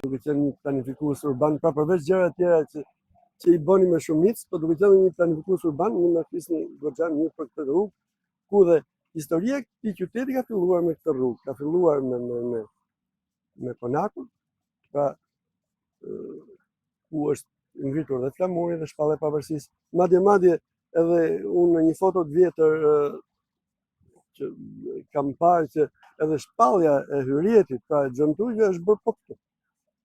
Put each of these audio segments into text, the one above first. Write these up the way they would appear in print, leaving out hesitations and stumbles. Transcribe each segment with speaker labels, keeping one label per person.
Speaker 1: duke qenë një planifikues urban, pra përveç gjëra të tjera që i bëni me shumicë, po duke qenë një planifikues urban, mund na flisni goxha mirë për këtë rrugë, ku dhe historia e këtij qyteti ka filluar me këtë rrugë, ka filluar me Konakun, pra ku është ngritur dhe flamuri dhe shpalla e pavarësisë. Madje edhe unë në një foto të vjetër që kam parë që edhe shpallja e Hyrjetit, pra e Xhontujve, është bërë po këtu.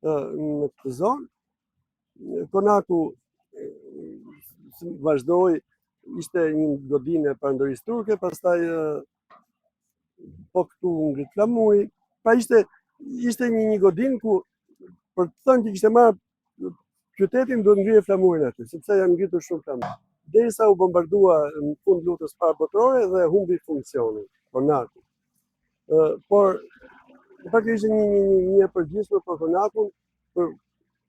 Speaker 1: Në këtë zonë, Konaku vazhdoi, ishte një godinë e perandorisë turke, pastaj po këtu ngrit flamuri. Pra ishte një godinë ku, për të thënë që kishte marrë qytetin, duhet ngrirë flamurin aty, sepse janë ngritur shumë flamur. Derisa u bombardua në fund luftës parë botërore dhe humbi funksionin Konaku. Por në fakt ishte një përgjithësi për Konakun,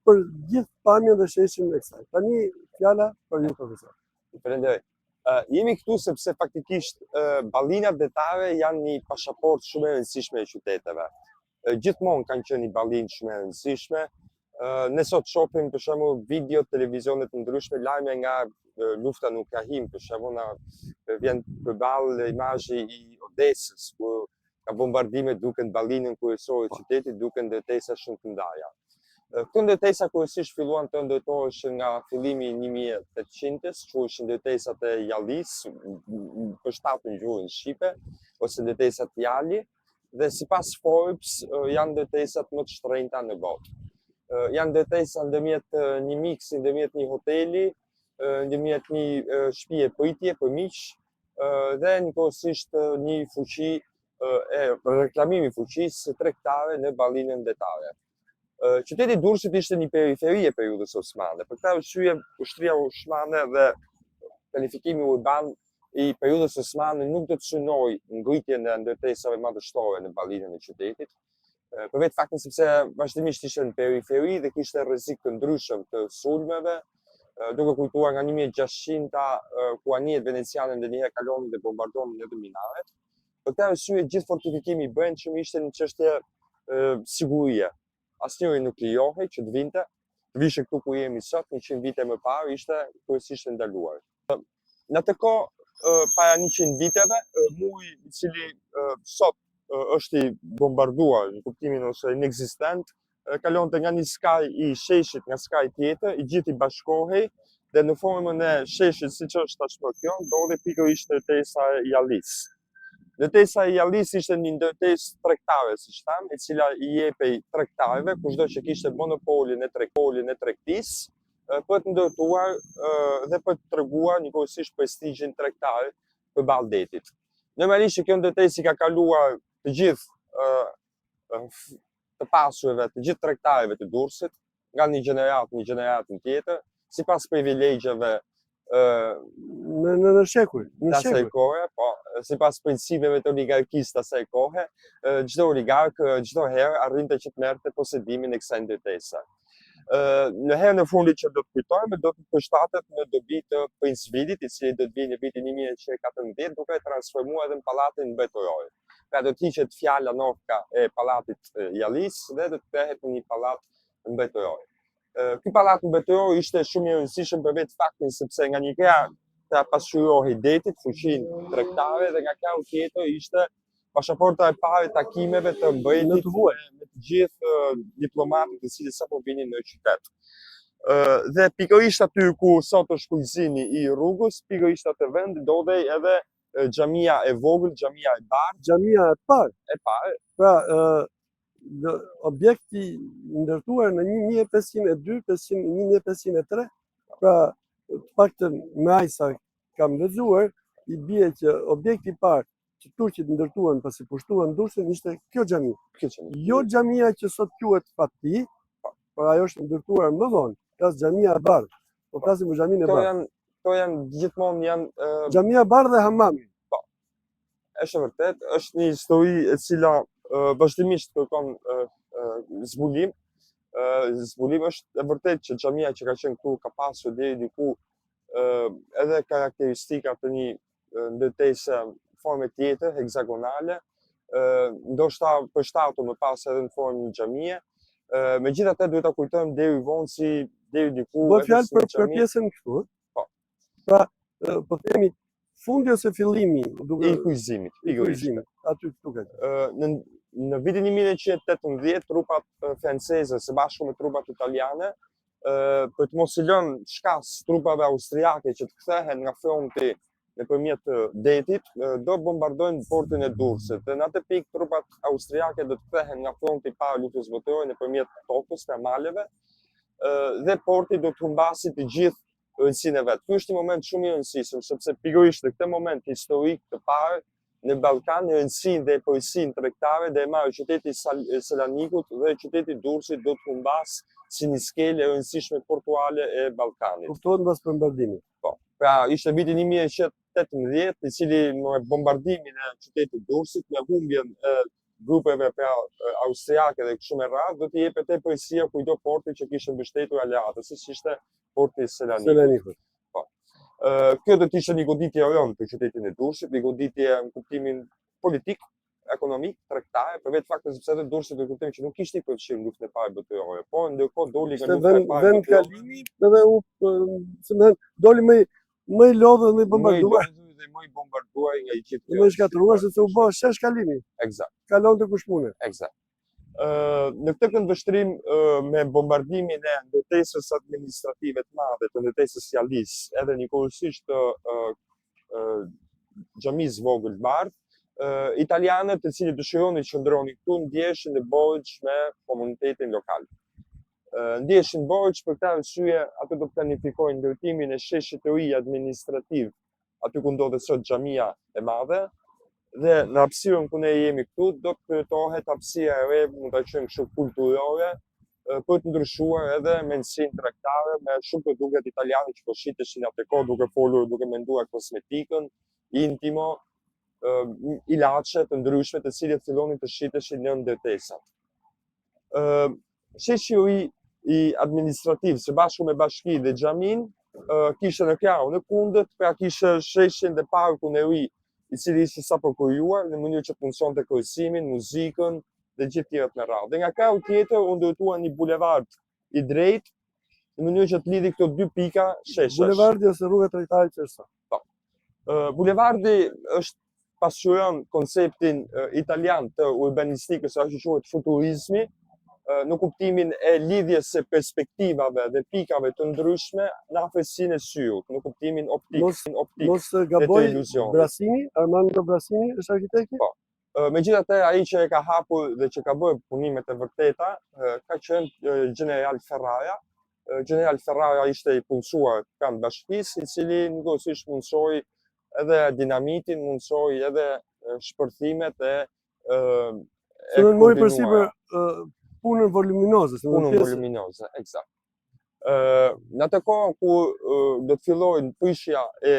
Speaker 1: për gjithë pamjen dhe sheshin e kësaj. Tani fjala për ju, profesor.
Speaker 2: Falenderoj. Jemi këtu sepse faktikisht ballinat detare janë një pasaportë shumë e rëndësishme e qyteteve. Gjithmonë kanë qenë një ballinë shumë e rëndësishme. Ne sot shohim për shembull video televizionet të ndryshme, lajme nga lufta në Ukrainë, për shembull na vjen përballë imazhi i Odesës, ku ka bombardime duken ballinën kryesore të qytetit, duken ndërtesa shumë të ndaja. Këto ndërtesa kryesisht filluan të ndërtoheshin nga fillimi i 1800-s, quheshin ndërtesat e Jallis, përshtatur në gjuhën shqipe, ose ndërtesat Jali, dhe sipas Forbes janë ndërtesat më të shtrenjta në botë. Janë ndërtesa ndërmjet një miksi ndërmjet një hoteli, ndërmjet një shtëpie pritje për miq, dhe njëkohësisht një fuqi reklamimi fuqisë tregtare në ballinën detare. Qyteti Durrësit ishte një periferi e periudhës osmane. Për këtë arsye, ushtria osmane dhe planifikimi urban i periudhës osmane nuk do të synoi ngritjen e ndërtesave madhështore në ballinën e qytetit. Për vetë faktin sepse vazhdimisht ishte në periferi dhe kishte rrezik të ndryshëm të sulmeve, duke kujtuar nga 1600-ta ku anijet veneciane ndonjëherë kalonin dhe bombardonin edhe minaret. Për këtë arsye, gjithë fortifikimi i brendshëm ishte një çështje sigurie. Asnjëri nuk lejohej që të vishte këtu ku jemi sot, 100 vite më parë, ishte kryesisht ndaluar. Në atë kohë, para 100 viteve, muri i cili sot është i bombarduar në kuptimin ose inekzistent, kalonte nga një skaj i sheshit nga skaj tjetër, i gjithë i bashkohej dhe në formën e sheshit siç është tashmë kjo, ndodhi pikërisht ndërtesa e Jallis. Ndërtesa e Jallis ishte një ndërtesë tregtare, siç tham, e cila i jepej tregtarëve, kushdo që kishte monopolin e tregtisë, për të ndërtuar dhe për të treguar njëkohësisht prestigjin tregtar përballë detit. Normalisht kjo ndërtesë ka kaluar të gjithë të pasurve, të gjithë tregtarëve të Durrësit, nga një gjenerat në gjeneratën tjetër, sipas privilegjeve
Speaker 1: në shekuj.
Speaker 2: Të asaj kohe, po, sipas principeve të oligarkisë të asaj kohe, çdo oligark çdo herë arrinte që të merrte posedimin e kësaj ndërtese. Në herën e fundit që do të kujtojmë, do të përshtatet në dobi të Prince Vitit, i cili do të vijë në vitin 1914, duke transformuar edhe në pallatin mbretëror. Pra do të hiqet fjala nofka e pallatit Jallis dhe do të kthehet në një pallat mbretëror. Ky pallat mbretëror ishte shumë i rëndësishëm për vetë faktin sepse nga një krah ta pasqyrohej detit, fuqinë tregtare, dhe nga krahu tjetër ishte pasaporta e parë e takimeve të mbretit me të gjithë diplomatët të cilët sapo vinin në qytet. Dhe pikërisht aty ku sot është kryqëzimi i rrugës, pikërisht atë vend ndodhej edhe xhamia e vogël, xhamia e bardhë.
Speaker 1: Xhamia e parë.
Speaker 2: E parë.
Speaker 1: Pra, objekti ndërtuar në 1502-1503, pra të paktën me aq sa kam lexuar, i bie që objekti i parë që turqit ndërtuan pasi pushtuan Durrësin ishte kjo xhami. Jo xhamia që sot quhet Fati, por ajo është ndërtuar më vonë, kas xhamia e bardhë. Po flasim për xhaminë e bardhë.
Speaker 2: Këto janë gjithmonë janë
Speaker 1: xhamia e bardhë dhe hamami.
Speaker 2: Po. Është vërtet, është një histori e cila vazhdimisht kërkon zbulim. Zbulim është e vërtet që xhamia që ka qenë këtu ka pasur deri diku edhe karakteristika të një ndërtese forme tjetër, heksagonale, ndoshta përshtatur më pas edhe në formë një xhamie, Megjithatë duhet ta kujtojmë deri vonë si deri diku
Speaker 1: Bëhet fjalë për pjesën këtu,
Speaker 2: Po.
Speaker 1: Pra, po themi fundi ose fillimi
Speaker 2: i kryqëzimit, pikërisht.
Speaker 1: Aty këtu ka.
Speaker 2: Në vitin 1918 trupat franceze së bashku me trupat italiane për të mos i lënë shkas trupave austriake që të kthehen nga fronti nëpërmjet detit, do bombardojnë portin e Durrësit. Dhe në atë pikë trupat austriake do të kthehen nga fronti para luftës botërore nëpërmjet tokës, maleve, dhe porti do të humbasi të gjithë rëndësinë e vet. Ky është një moment shumë i rëndësishëm, sepse pikërisht në këtë moment historik të parë në Ballkan, rëndësinë dhe përgjegjësinë tregtare dhe e marrë qyteti Selanikut dhe qyteti Durrësit do të humbas si një skelë e rëndësishme portuale e Ballkanit.
Speaker 1: Kuptohet mbas bombardimit.
Speaker 2: Po. Pra ishte viti 1918, i cili me bombardimin e qytetit Durrësit, me humbjen e grupeve austriake dhe kështu me radhë, do të jepet përgjegjësia kujdo porti që kishin mbështetur aleatët, siç ishte porti Selanikut. Po. Kjo do të ishte një goditje e rëndë për qytetin e Durrësit, një goditje në kuptimin politik, ekonomik, tregtare, për vetë faktin sepse edhe Durrësi do të kuptojmë që nuk kishte i përfshirë në luftën e parë botërore, por ndërkohë doli nga lufta e parë
Speaker 1: vend kalimi edhe doli më i lodhur dhe i bombarduar.
Speaker 2: Më i bombarduar nga Egjipti.
Speaker 1: Më i shkatruar sepse u bë shesh kalimi.
Speaker 2: Eksakt.
Speaker 1: Kalonte kush punë.
Speaker 2: Eksakt. Në këtë këndvështrim me bombardimin e ndërtesës administrative të madhe të ndërtesës sjallisë, edhe njëkohësisht të xhamisë vogël bardh, italianët të cilët dëshironin të qëndronin këtu ndjeshin në borxh me komunitetin lokal. Ndjeshin borxh për këtë arsye ato do të planifikojnë ndërtimin e sheshit të ri administrativ aty ku ndodhet sot xhamia e madhe, dhe në hapësirën ku ne jemi këtu do të krijtohet hapësira e re, mund ta quajmë kështu kulturore, për të ndryshuar edhe mendësinë tregtare me shumë produkte italiane që po shiteshin atë kohë duke folur, duke menduar kozmetikën, intimo, ilaçe të ndryshme të cilët fillonin të shiteshin në ndërtesa. Sheshi i administrativ së bashku me bashki dhe xhamin kishte në krahun e kundërt, pra kishte sheshin dhe parkun e ri, i cili ishte sapo krijuar në mënyrë që të mundësonte kryqëzimin, muzikën dhe gjithë tjerët me radhë. Dhe nga krahu tjetër u ndërtua një bulevard i drejtë në mënyrë që të lidhi këto dy pika sheshesh.
Speaker 1: Bulevardi ose rruga tregtare qersa.
Speaker 2: Po. Bulevardi është pasqyron konceptin italian të urbanistikës, ashtu quhet futurizmi, në kuptimin e lidhjes së perspektivave dhe pikave të ndryshme në afërsinë e syrit, në kuptimin optik.
Speaker 1: Mos gaboj, Brasini, Armando Brasini është arkitekti?
Speaker 2: Po. Megjithatë, ai që e ka hapur dhe që ka bërë punimet e vërteta ka qenë General Ferrara. General Ferrara ishte i punësuar pranë bashkisë, i cili njëkohësisht mundsoi edhe dinamitin, mundsoi edhe shpërthimet e
Speaker 1: mori përsipër punën voluminoze.
Speaker 2: Punën voluminoze, eksakt. Në atë kohë kur do të fillojnë prishja e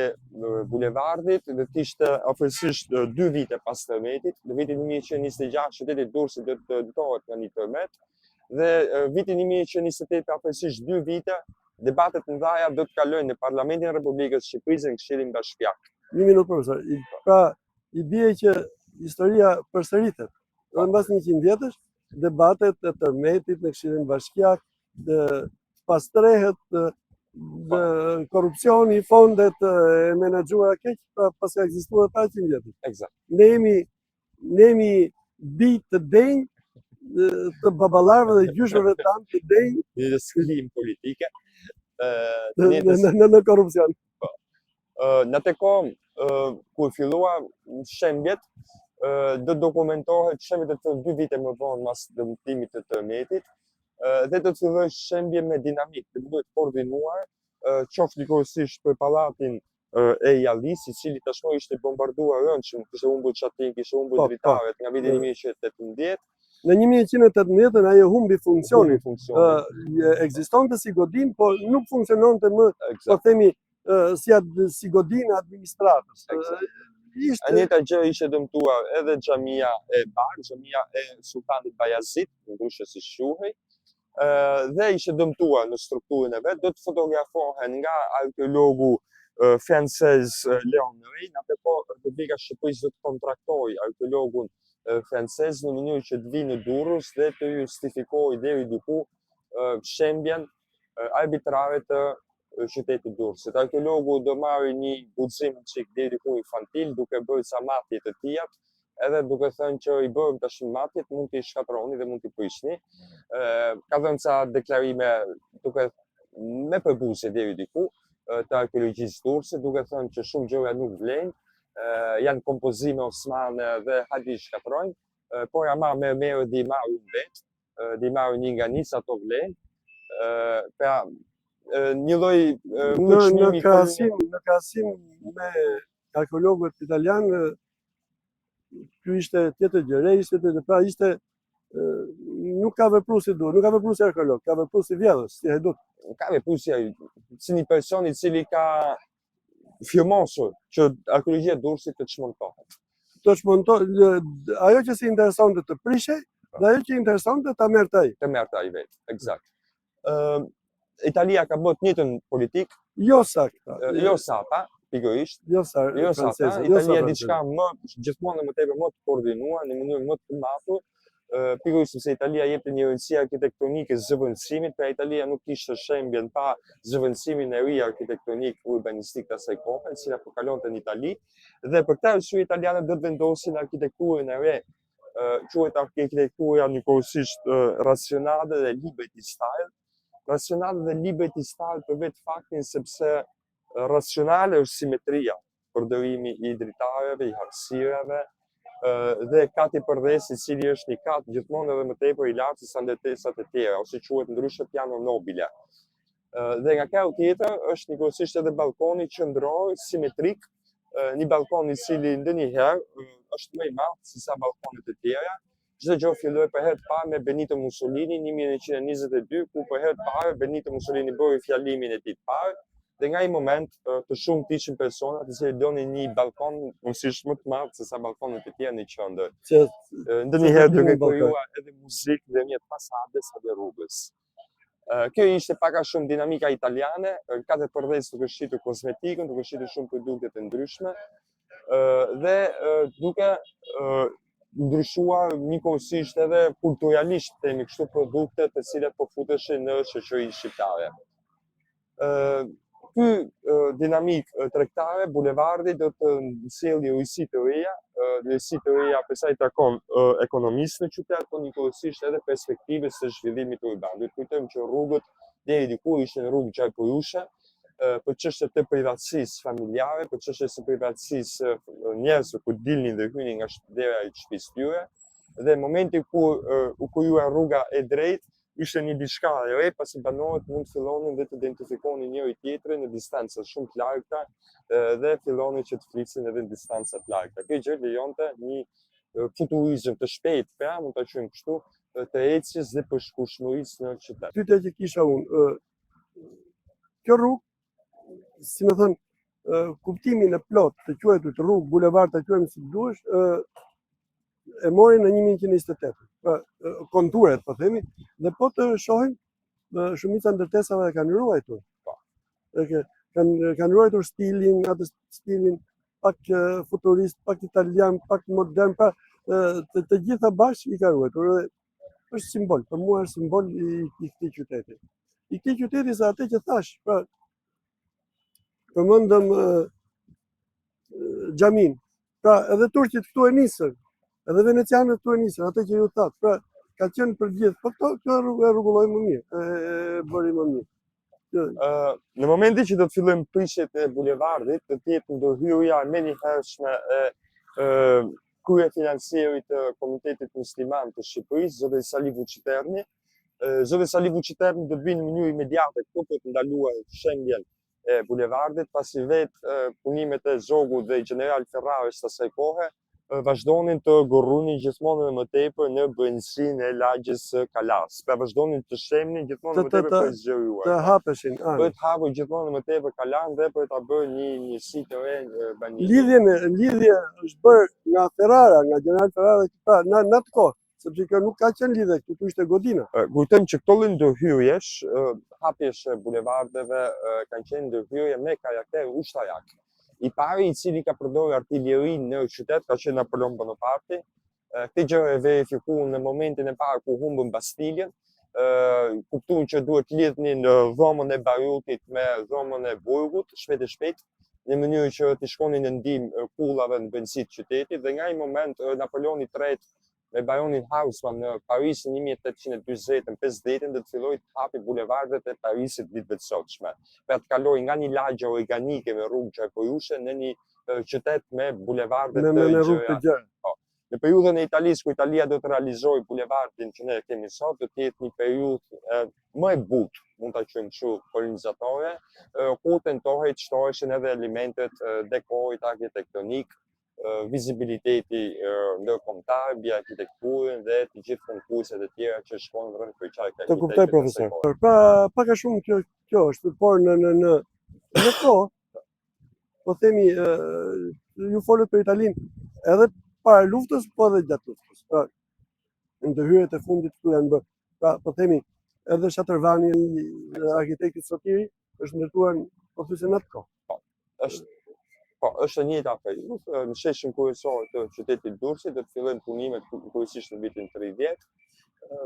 Speaker 2: bulevardit, do të ishte afërsisht 2 vite pas tërmetit, në vitin 1926 qyteti Durrësit do të dëtohet nga një tërmet, dhe vitin 1928 afërsisht 2 vite, debatet mëdha do të kalojnë në Parlamentin e Republikës Shqipërisë dhe në Këshillin Bashkiak.
Speaker 1: Një minutë profesor. Pra, i bie që historia përsëritet. Edhe mbas 100 vjetësh, debatet e tërmetit në Këshillin Bashkiak, pastrehet korrupsioni, fondet e menaxhuara keq, pas ka ekzistuar para 100 vjetësh.
Speaker 2: Eksakt.
Speaker 1: Ne jemi bijtë të denjë të baballarëve dhe gjyshëve tanë të denjë
Speaker 2: në sklim politike.
Speaker 1: Në korrupsion.
Speaker 2: Në atë kohë kur fillua shembjet, do dokumentohet shembjet të 2 vite më vonë pas dëmtimit të tërmetit, dhe do të fillojë shembje me dinamik, të bëhet koordinuar, qoftë njëkohësisht për pallatin e Jallis, i cili tashmë ishte bombarduar rëndshëm, kishte humbur çatin, kishte humbur dritaret nga viti 1918.
Speaker 1: Në 1918 ai humbi funksionin. Ekzistonte si godin, por nuk funksiononte më, po themi, si godinë administratës.
Speaker 2: Njëjta gjë ishte dëmtuar edhe xhamia e Bar, xhamia e Sultanit Bayazit, ndryshe si quhej, dhe ishte dëmtuar në strukturën e vet. Do të fotografohen nga arkeologu francez Leon Rey. Në atë kohë Republika e Shqipërisë do të kontraktojë arkeologun francez në mënyrë që të vinë në Durrës dhe të justifikojë deri diku shembjen arbitrare të qytetit Durrësit. Arkeologu do marrë një guxim çik deri diku infantil, duke bërë ca matje të tija, edhe duke thënë që i bërëm tash matjet, mund t'i shkatroni dhe mund t'i prishni. Ka dhënë ca deklarime duke me përbuzje deri diku të arkeologjisë durrëse, duke thënë që shumë gjëra nuk vlen, janë kompozime osmane dhe hajde i shkatrojnë, por ama merë dhe i marrë vetë, dhe i marrë një nga nisë ato vlen. Pra, një lloj
Speaker 1: në krahasim me arkeologët italian, ky ishte tjetër gjë, pra ishte nuk ka vepruar si duhet, nuk ka vepruar si arkeolog, ka vepruar si vjedhës, si hedut.
Speaker 2: Ka vepruar si një person i cili ka firmosur që arkeologjia e Durrësit të çmontohet.
Speaker 1: Ajo që si interesonte të prishej, dhe ajo që interesonte ta merrte ai.
Speaker 2: Të merrte ai vetë, eksakt. Italia ka bërë të njëjtën politikë.
Speaker 1: Jo sakta.
Speaker 2: Jo sakta, pikërisht.
Speaker 1: Jo sakta.
Speaker 2: Italia diçka gjithmonë më tepër më të koordinuar në mënyrë më të matur. Pikërisht sepse Italia jepte një rëndësi arkitektonike zëvendësimit, pra Italia nuk kishte shembjen pa zëvendësimin e ri arkitektonik urbanistik të asaj kohe, e cila po kalonte në Itali, dhe për këtë arsye italianët do të vendosin arkitekturën e re, quhet arkitektura njëkohësisht racionale dhe liberty style. Racionale dhe liberty style për vetë faktin sepse racionale është simetria, përdorimi i dritareve, i hapësirave, dhe kati përdes i cili është një kat gjithmonë edhe më tepër i lartë se sa ndërtesat e tjera, ose quhet ndryshe piano nobile. Dhe nga kjo tjetër është njëkohësisht edhe balkoni qendror simetrik, një balkon i cili ndonjëherë është më i madh se sa balkonet e tjera. Çdo gjë filloi për herë të parë me Benito Mussolini në 1922, ku për herë të parë Benito Mussolini bëri fjalimin e tij të parë. Dhe nga ai moment të shumtë ishin persona të cilët donin një balkon mësisht më të madh se sa balkonet e tjera në qendër. Ndonjëherë duke krijuar edhe muzikë ndërmjet fasades dhe rrugës. Kjo ishte pak a shumë dinamika italiane, ka të përdes duke shitur kozmetikën, duke shitur shumë produkte të ndryshme, dhe duke ndryshuar njëkohësisht edhe kulturalisht themi kështu produkte të cilat po futeshin në shoqërinë shqiptare. Ky dinamik tregtare, bulevardi do të sjellë rësi të reja për sa i takon ekonomisë në qytet, por njëkohësisht edhe perspektivës së zhvillimit urban. Duhet kujtojmë që rrugët deri diku ishin rrugë gjarpërushe, për çështje të privatësisë familjare, për çështje të privatësisë njerëzve kur dilnin dhe hynin nga dera e shtëpisë tyre, dhe në momentin kur u krijua rruga e drejtë, ishte një diçka e re, pasi banorët mund fillonin dhe të identifikonin njëri tjetrin në distanca shumë të largëta dhe fillonin që të flisin edhe në distanca të largëta. Kjo gjë lejonte një futurizëm të shpejtë, pra mund ta quajmë kështu, të ecjes dhe përshkushmërisë në qytet.
Speaker 1: Pyetja që kisha unë, kjo rrugë, si më thënë, kuptimin e plot të quajtur të rrugë bulevard të quajmë si duhesh, e mori në 1928, pra konturet po themi, dhe po të shohim shumica ndërtesave kanë ruajtur. Kanë ruajtur stilin, atë stilin pak futurist, pak italian, pak modern, pra të gjitha bashkë i ka ruajtur. Dhe është simbol, për mua është simbol i këtij qyteti. I këtij qyteti sa atë që thash, pra përmendëm xhamin. Pra edhe turqit këtu e nisën, edhe venecianët këtu e nisën, atë që ju thatë. Pra ka qenë për gjithë, po kjo e rregulloi më mirë, e bëri më mirë.
Speaker 2: Në momentin që do të fillojmë prishjet e bulevardit, do të jetë ndërhyrja më e hershme e krye financierit të Komitetit Musliman të Shqipërisë, zoti Sali Vuçiterni. Zoti Sali Vuçiterni do të vinë në mënyrë imediate këtu për të ndaluar shembjen e bulevardit, pasi vetë punimet e Zogut dhe General Ferraris të asaj kohe vazhdonin të gorrunin gjithmonë më tepër në brendësinë e lagjes së Kalas. Pra vazhdonin të shemnin gjithmonë më tepër për zgjeruar.
Speaker 1: Të hapeshin.
Speaker 2: Për të hapur gjithmonë më tepër Kalan dhe për ta bërë një si të re banit.
Speaker 1: Lidhje është bërë nga Ferrara, nga General Ferrara, pra në atë kohë, sepse kjo nuk ka qenë lidhje, këtu ishte godina.
Speaker 2: Kujtojmë që këto ndërhyrjesh, hapjesh e bulevardeve kanë qenë ndërhyrje me karakter ushtarak. I pari i cili ka përdorur artillerinë në qytet ka qenë Napoleon Bonaparte, Këtë gjë e verifikuan në momentin e parë ku humbën Bastiljen, kuptuan që duhet lidhnin dhomën e Barutit me dhomën e Burgut, shpejt e shpejt, në mënyrë që të shkonin në ndihmë kullave në brendësitë të qytetit, dhe nga ai moment Napoleoni III me baronin Haussmann në Parisin 1840-50 dhe të filloi të hapi bulevardet e Parisit ditëve të sotshme, për të kaloi nga një lagje organike me rrugë qarkulluese në një qytet me bulevarde të
Speaker 1: rrugë të gjera.
Speaker 2: Në periudhën e Italisë, ku Italia do të realizojë bulevardin që ne kemi sot, do të jetë një periudhë më e butë, mund ta quajmë kështu, kolonizatore, ku tentohej të shtoheshin edhe elementet dekorit arkitektonik, vizibiliteti ndërkombëtar mbi arkitekturën dhe të gjithë konkurset e tjera që shkojnë rreth përçarje.
Speaker 1: Të kuptoj, profesor. Pra, pak a shumë kjo është, por në kohë, po themi, ju folët për Italinë edhe para luftës, po edhe gjatë luftës. Pra, në ndërhyrjet e fundit këtu janë bërë. Pra, po themi, edhe Shatërvani, arkitekti sotiri, është ndërtuar pothuajse në atë kohë.
Speaker 2: Është e njëjta periudhë. Në sheshin kryesor të qytetit Durrësit do të fillojnë punimet kryesisht në vitin 30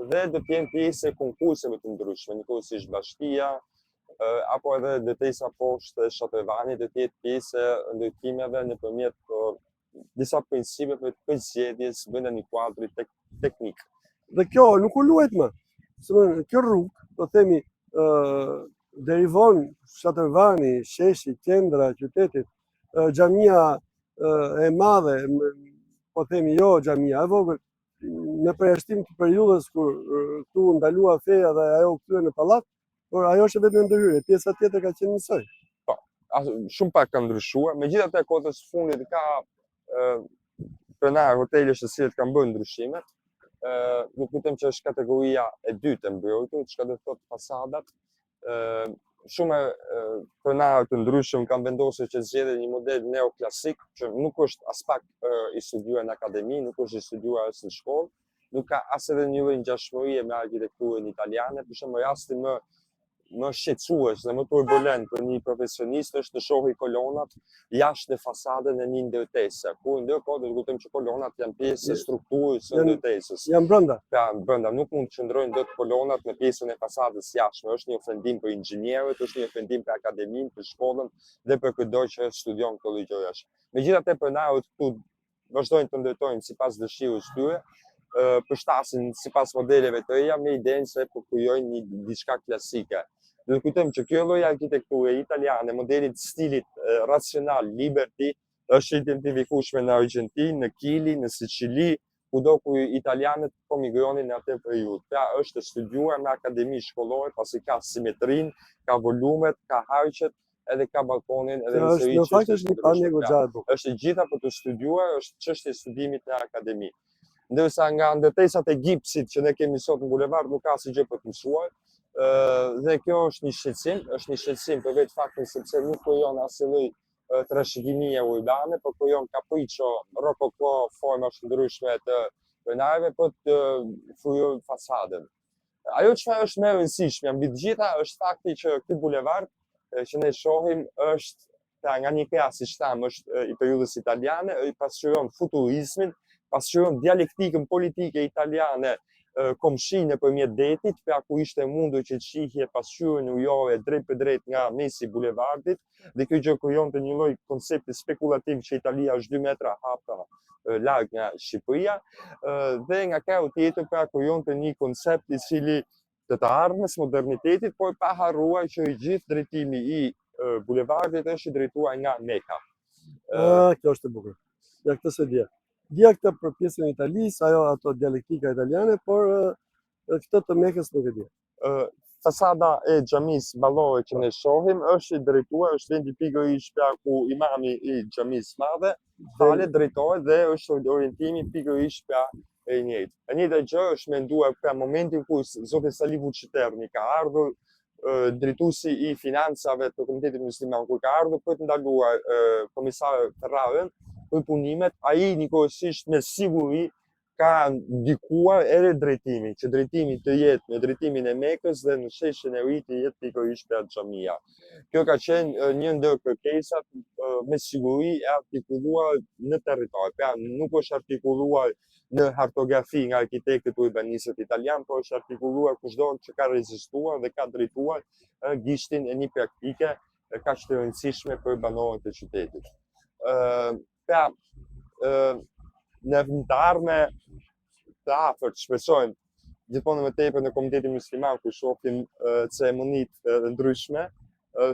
Speaker 2: dhe do të jenë pjesë e konkurseve të ndryshme, njëkohësisht Bashkia, apo edhe detesa poshtë Shatërvanit do të jetë pjesë e ndërtimeve nëpërmjet disa principeve të përzgjedhjes brenda një kuadri teknik.
Speaker 1: Dhe kjo nuk u luajt më. Kjo rrugë, do themi, derivon Shatërvani, sheshi, qendra, qytetit, xhamia e madhe, po themi jo xhamia e vogël, në përjashtim të periudhës kur këtu ndalua feja dhe ajo u kthye në pallat, por ajo është vetëm ndërhyrje, pjesa tjetër ka qenë njësoj.
Speaker 2: Po, shumë pak ka ndryshuar, megjithatë kohës së fundit ka pronar hotelesh të cilët kanë bërë ndryshimet. Nuk kujtem që është kategoria e dytë e mbrojtur, çka do të thotë fasadat. Shumë pronarë të ndryshëm kanë vendosur që zgjedhin një model neoklasik, që nuk është as pak i studiuar në akademi, nuk është i studiuar as në shkollë, nuk ka as edhe një lloj ngjashmërie me arkitekturën italiane. Për shembull, rasti më shqetësues dhe më turbulent për një profesionist është të shohë kolonat jashtë fasadën e një ndërtese, ku ndërkohë do të kuptojmë që kolonat janë pjesë e strukturës së ndërtesës.
Speaker 1: Janë brenda.
Speaker 2: Pra, brenda nuk mund të qëndrojnë dot kolonat në pjesën e fasadës jashtme. Është një ofendim për inxhinierët, është një ofendim për akademinë, për shkollën dhe për çdo që studion këto gjërash. Megjithatë, pronarët këtu vazhdojnë të ndërtojnë sipas dëshirës tyre, përshtasin sipas modeleve të reja me idenë se po krijojnë diçka klasike. Do të kujtojmë që kjo lloj arkitekture italiane, modelit stilit racional, liberty, është identifikueshme në Argjentinë, në Kili, në Siçili, kudo ku italianët po migronin në atë periudhë. Pra është studiuar në akademi shkollore, pasi ka simetrinë, ka volumet, ka harqet, edhe ka balkonin, edhe në seri.
Speaker 1: Në fakt është një pamje goxha e bukur.
Speaker 2: Është gjitha për të studiuar, është çështje e studimit në akademi. Ndërsa nga ndërtesat e gipsit që ne kemi sot në bulevard nuk ka asgjë për të mësuar. Dhe kjo është një shqetësim për vetë faktin sepse nuk krijon asnjë trashëgimie urbane, por krijon kapriço rokoko, forma të ndryshme të pronarëve për të fryrë fasadën. Ajo çfarë është më e rëndësishme mbi të gjitha është fakti që ky bulevard që ne shohim është nga një krah siç tham, është i periudhës italiane, i pasqyron futurizmin, pasqyron dialektikën politike italiane, komshi nëpërmjet detit, pra ku ishte mundur që të shihje pasqyrën ujore drejt për drejt nga mesi i bulevardit, dhe kjo gjë krijonte një lloj koncepti spekulativ që Italia është 2 metra hapa larg nga Shqipëria, dhe nga krahu tjetër pra krijonte një koncept i cili të ardhmes modernitetit, por pa harruar që i gjithë drejtimi i bulevardit është i drejtuar nga Meka.
Speaker 1: Kjo është e bukur. Ja këtë se dija. Dija këtë për pjesën e Italisë, ato dialektika italiane, por këtë të Mekës nuk e dija.
Speaker 2: Fasada e xhamisë ballore që ne shohim është i drejtuar, është vendi pikërisht pra ku imami i xhamisë madhe falet, drejtohet dhe është orientimi pikërisht pra e njëjtë. E njëjta gjë është menduar pra momentin ku zoti Salih Vuciterni ka ardhur drejtuesi i financave të Komitetit Musliman, kur ka ardhur për të ndaluar komisar Ferrarën për punimet, ai njëkohësisht me siguri ka ndikuar edhe drejtimi, që drejtimi të jetë në drejtimin e Mekës dhe në sheshin e Ujit të jetë pikërisht për xhamia. Kjo ka qenë një ndër kërkesat me siguri e artikuluar në territor. Pra nuk është artikuluar në hartografi nga arkitektet urbanistët italian, por është artikuluar kushdo që ka rezistuar dhe ka drejtuar gishtin e një praktike kaq të rëndësishme për banorët e qytetit. Pra, në të ardhme të afërt, shpresojmë, gjithmonë më tepër në Komunitetin Musliman ku shohim ceremonitë ndryshme,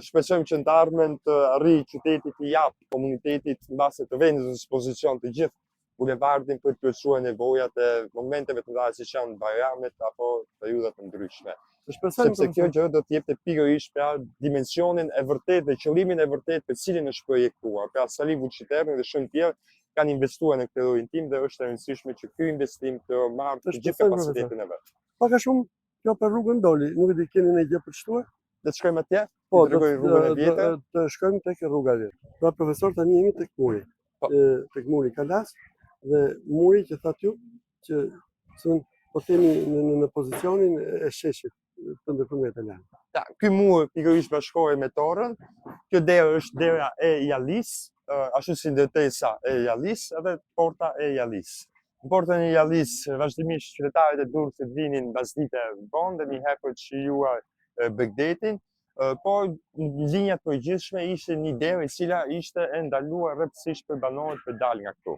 Speaker 2: shpresojmë që në të ardhmen të arrijë qyteti të jap komunitetit mbase të vendit në dispozicion të gjithë bulevardin për të plotësuar nevojat e momenteve të mëdha siç janë Bajramet apo periudhat të ndryshme. Sepse kjo gjë do të jepte pikërisht pra dimensionin e vërtetë dhe qëllimin e vërtetë për cilin është projektuar. Pra Sali Vučićerni dhe shumë tjerë kanë investuar në këtë lloj tim dhe është e rëndësishme që ky investim të marrë të gjithë kapacitetin e vet.
Speaker 1: Pak a shumë kjo për rrugën Doli, nuk e di keni në gjë për të shtuar?
Speaker 2: Le të shkojmë atje?
Speaker 1: Po,
Speaker 2: rrugën e vjetër.
Speaker 1: Të shkojmë tek rruga e vjetër. Pra profesor tani jemi tek muri. Tek muri Kalas dhe muri që thatë ju që son po themi në pozicionin e sheshit të ndërkombëtar italian.
Speaker 2: Ky mur pikërisht bashkohet me torrën. Kjo derë është dera e Jalis, ashtu si ndërtesa e Jalis edhe porta e Jalis. Në portën e Jalis vazhdimisht qytetarët e Durrësit vinin mbasdite vonë dhe një herë për të shijuar Begdetin, por linjat përgjithshme ishte një derë e cila ishte e ndaluar rreptësisht për banorët për dalë nga këtu.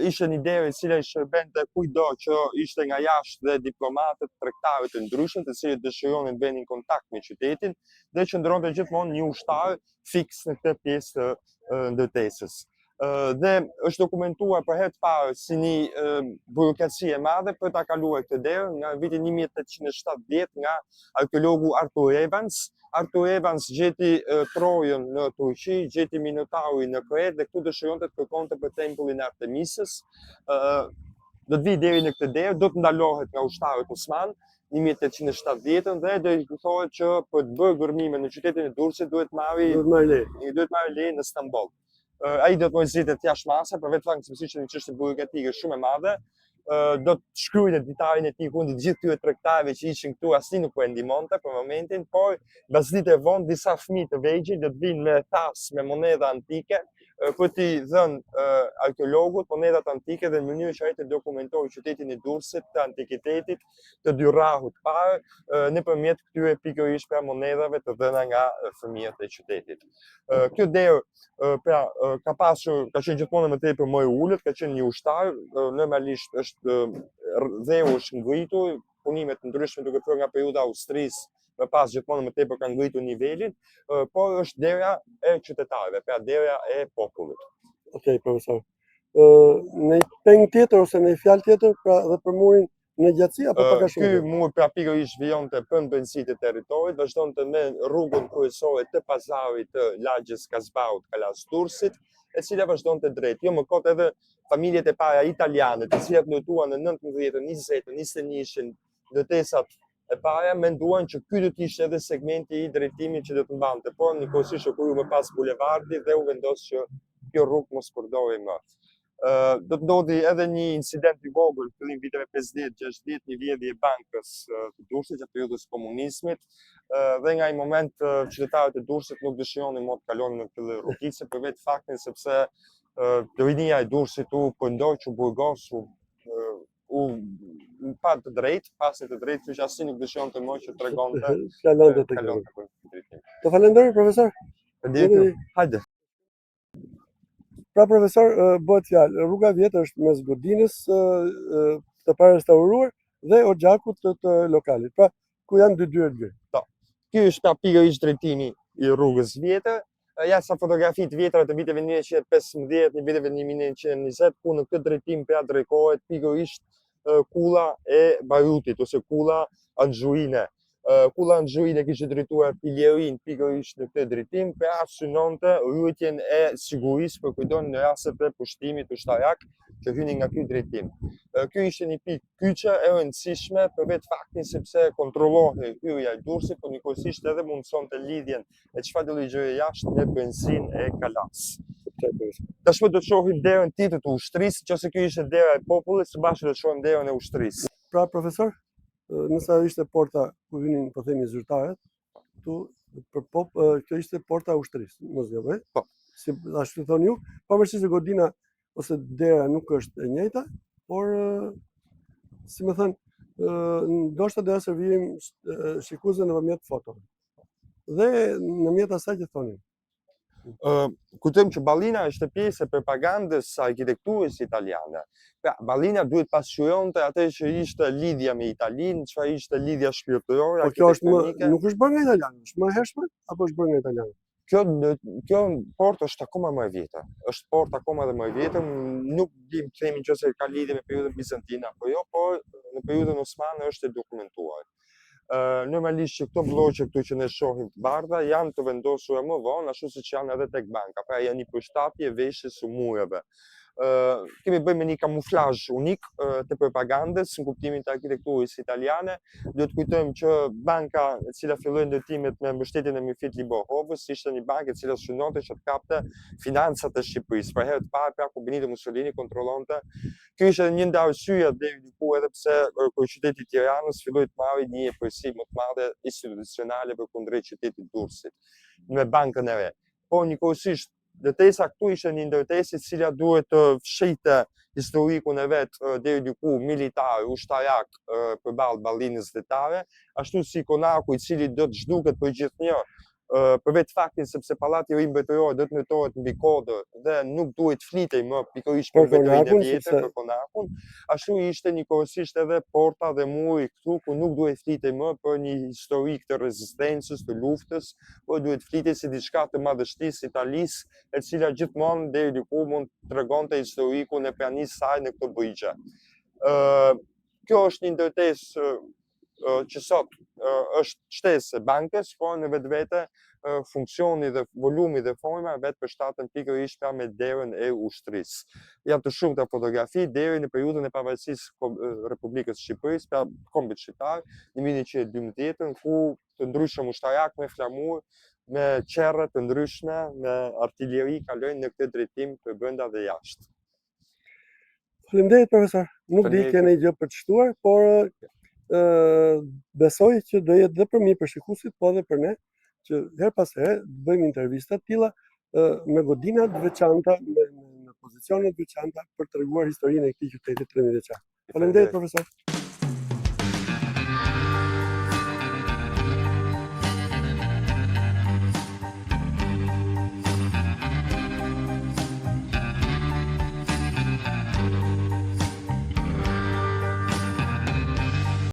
Speaker 2: Ishte një derë e cila i shërbente kujdo që ishte nga jashtë dhe diplomatët, tregtarët të ndryshëm, të cilët dëshironin të vënin kontakt me qytetin dhe qëndronte gjithmonë një ushtar fiks në këtë pjesë të ndërtesës. Dhe është dokumentuar për herë të parë si një burokraci e madhe për ta kaluar këtë derë nga vitin 1870 nga arkeologu Arthur Evans. Arthur Evans gjeti Trojën në Turqi, gjeti Minotaurin në Kretë dhe këtu dëshironte të kërkonte për tempullin e Artemisës. Do të vi deri në këtë derë, do të ndalohet nga ushtarët osman 1870 dhe do i thohet që për të bërë gërmime në qytetin e Durrësit duhet marrë leje në Stamboll. Ai do të mozitet jashtë masa, për vetë faktin se ishte një çështje burokratike shumë e madhe, do të shkruajnë ditarin e tij kundër gjithë këtyre tregtarëve që ishin këtu, asnjë nuk po e ndihmonte për momentin, por mbasditë vonë disa fëmijë të vegjël do të vinë me tas me monedha antike për t'i dhënë arkeologut monedat antike dhe në mënyrë që ai të dokumentojë qytetin e Durrësit të antikitetit të Dyrrahut parë nëpërmjet këtyre pikërisht pra monedhave të dhëna nga fëmijët e qytetit. Kjo derë pra ka qenë gjithmonë më tepër më e ulët, ka qenë një ushtar, normalisht është dheu është ngritur, punimet të ndryshme duke thënë nga periudha e Austrisë, më pas gjithmonë më tepër kanë ngritur nivelin, por është dera e qytetarëve, pra dera e popullit.
Speaker 1: Okej, profesor. Në peng tjetër ose në fjalë tjetër pra dhe për murin në gjatësi apo pak a shumë?
Speaker 2: Ky mur pra pikërisht vijonte brendësitë e territorit, vazhdonte me rrugën kryesore të pazarit të lagjes Kazbaut Kalas Durrësit, e cila vazhdonte drejt. Jo më kot edhe familjet e para italiane, të cilat ndërtuan në 19-ën, 20-ën, 21-shin ndërtesat e para menduan që ky do të ishte edhe segmenti i drejtimit që do të mbante, por njëkohësisht u kryu më pas bulevardi dhe u vendos që kjo rrugë mos përdorej më. Do të ndodhi edhe një incident i vogël fillim viteve 50-60, një vjedhje e bankës të Durrësit gjatë periudhës komunizmit dhe nga ai moment qytetarët e Durrësit nuk dëshironin më të kalonin në këtë rrugicë për vetë faktin sepse rinia e Durrësit u përndoi që burgos u pa të drejtë, pasi të drejtë, që asnjë nuk dëshironte më që tregonte
Speaker 1: kalonte tek drejtimi. Të falenderoj profesor.
Speaker 2: Hajde.
Speaker 1: Pra profesor, bëhet fjalë, rruga vjetër është mes godinës të pararestauruar dhe Oxhakut të lokalit. Pra ku janë dy dyert gry.
Speaker 2: Po. Ky është pra pikërisht drejtimi i rrugës vjetër. Ja sa fotografitë vjetra të viteve 1915, në viteve 1920, ku në këtë drejtim pra drejtohet pikërisht kulla e Barutit ose kulla Anxhuine. Kulla Anxhuine kishte drejtuar Pilierin pikërisht në këtë drejtim, pra synonte rrugën e sigurisë për kujton në rastet e pushtimit ushtarak që hynin nga ky drejtim. Ky ishte një pikë kyçe e rëndësishme për vetë faktin sepse kontrollohej hyrja e Durrësit, por njëkohësisht edhe mundsonte lidhjen e çfarëdo gjëje jashtë me brendësinë e Kalas. Tashmë do të shohim derën tjetër të ushtrisë, nëse ky ishte dera e popullit, së bashku do të shohim derën e ushtrisë.
Speaker 1: Pra, profesor, nëse ajo ishte porta ku vinin, po themi, zyrtarët, kjo ishte porta e ushtrisë, mos gaboj.
Speaker 2: Po.
Speaker 1: Si ashtu thoni ju, pavarësisht se godina ose dera nuk është e njëjta, por si më thënë, ndoshta do ja servirim shikuesve nëpërmjet fotove. Dhe nëpërmjet asaj që thoni.
Speaker 2: Kujtojmë që Ballina është pjesë e propagandës së arkitekturës italiane. Pra, Ballina duhet pasqyronte atë që ishte lidhja me Italinë, çfarë ishte lidhja shpirtërore,
Speaker 1: Po kjo
Speaker 2: arkitektonike.
Speaker 1: nuk është bërë nga italianët, është më e hershme apo është bërë nga italianët?
Speaker 2: Kjo portë është akoma më e vjetër. Është portë akoma dhe më e vjetër, nuk dim të themi nëse ka lidhje me periudhën bizantine apo jo, por në periudhën osmane është e dokumentuar. Normalisht që këto blloqe këtu që ne shohim të bardha janë të vendosura më vonë, ashtu siç janë edhe tek banka, pra janë një përshtatje veshjes së mureve. Kemi bëjmë me një kamuflazh unik të propagandës në kuptimin të arkitekturës italiane. Duhet kujtojmë që banka e cila filloi ndërtimet me mbështetjen e Mirfit Libohovës ishte një bankë e cila synonte që të kapte financat e Shqipërisë. Për herë të parë pra ku Benito Mussolini kontrollonte. Ky ishte një ndër arsyet deri diku edhe pse kryeqyteti i Tiranës filloi të marrë një epërsi më të madhe institucionale përkundrejt qytetit Durrësit me bankën e re. Por njëkohësisht ndërtesa këtu ishte një ndërtesë e cila duhet të fshihte historikun e vet deri diku militar, ushtarak përballë Ballinës detare, ashtu si konaku i cili do të zhduket për gjithnjë për vetë faktin sepse pallati i ri mbretëror do të ndërtohet mbi kodër dhe nuk duhet flitej më pikërisht për mbretërinë e vjetër, për konakun, ashtu ishte njëkohësisht edhe porta dhe muri këtu ku nuk duhet flitej më për një historik të rezistencës, të luftës, por duhet flitej si diçka të madhështisë Italisë, e cila gjithmonë deri diku mund të tregonte historikun e pranisë së saj në këtë brigje. Kjo është një ndërtesë që sot është shtesë e bankës, por në vetvete funksioni dhe volumi dhe forma vetë përshtaten pikërisht pra me derën e ushtrisë. Janë të shumta fotografi deri në periudhën e pavarësisë Republikës Shqipërisë, pra kombit shqiptar, në 1912, ku të ndryshëm ushtarak me flamur, me qerre të ndryshme, me artilleri kalojnë në këtë drejtim për brenda dhe jashtë.
Speaker 1: Faleminderit profesor. Nuk di keni gjë për të shtuar, por besoj që do jetë dhe për mirë për shikuesit, po edhe për ne, që her pas here bëjmë intervista të tilla me godina të veçanta, në pozicione të veçanta për të treguar historinë e këtij qyteti 13 veçar. Faleminderit profesor.